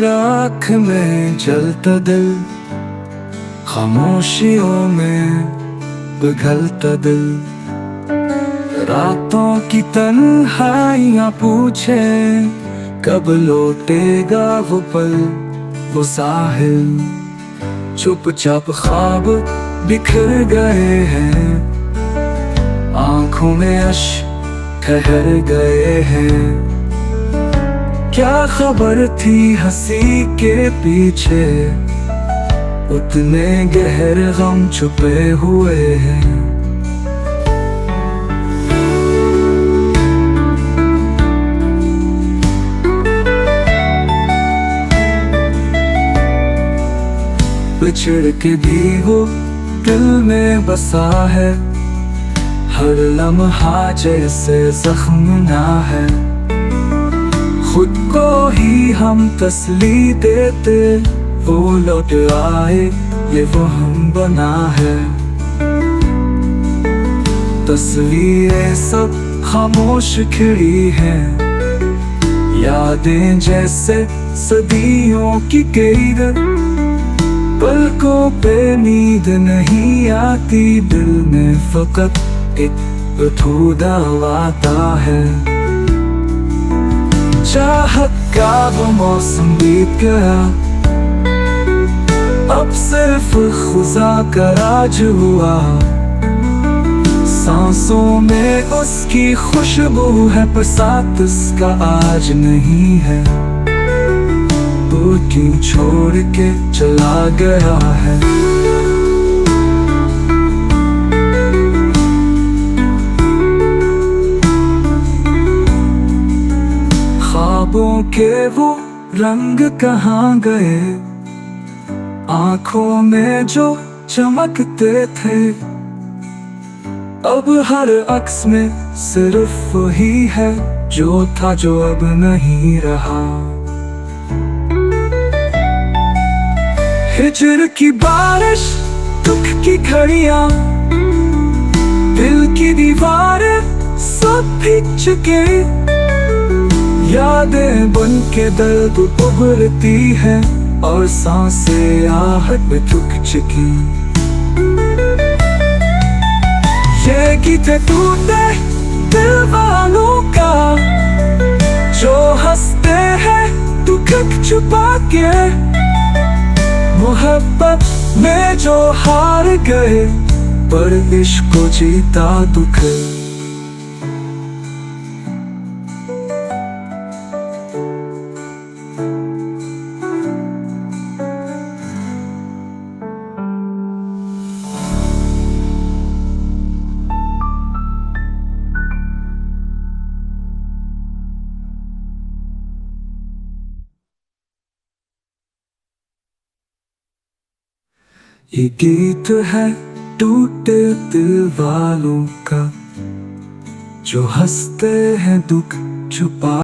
राख में जलता दिल, खामोशियों में पिघलता दिल। रातों की तन्हाइयां पूछे कब लौटेगा वो पल, वो साहिल। चुपचाप ख्वाब बिखर गए हैं, आंखों में अश्क ठहर गए हैं। क्या खबर थी हंसी के पीछे, उतने गहर गम छुपे हुए हैं। बिछड़ के भी वो दिल में बसा है, हर लम्हा जैसे जख्म ना है। खुद को ही हम तसल्ली देते, वो लौट आए ये वो हम बना है। तस्वीरें सब खामोश खिड़ी हैं, यादें जैसे सदियों की कैद। पलकों पे नींद नहीं आती, दिल में फकत एक अधूरा वादा है। चाहत का वो मौसम बीत गया, अब सिर्फ खुदा का राज हुआ। सांसों में उसकी खुशबू है, पर साथ उसका आज नहीं है। वो क्यों छोड़ के चला गया है। ख्वाबों के वो रंग कहाँ गए, आंखों में जो चमकते थे। अब हर अक्स में सिर्फ वही है, जो था जो अब नहीं रहा। हिजर की बारिश, दुख की घड़ियां, दिल की दीवारें सब भीग चुके। यादें बन के दर्द उभरती है, और सांसें आहट में थक चुकी। ये गीत टूटे दिल वालों का, जो हंसते हैं दुख छुपा के। मोहब्बत में जो हार गए, पर इश्क को जीता दुख। ये गीत है टूटे दिल वालों का, जो हंसते हैं दुख छुपा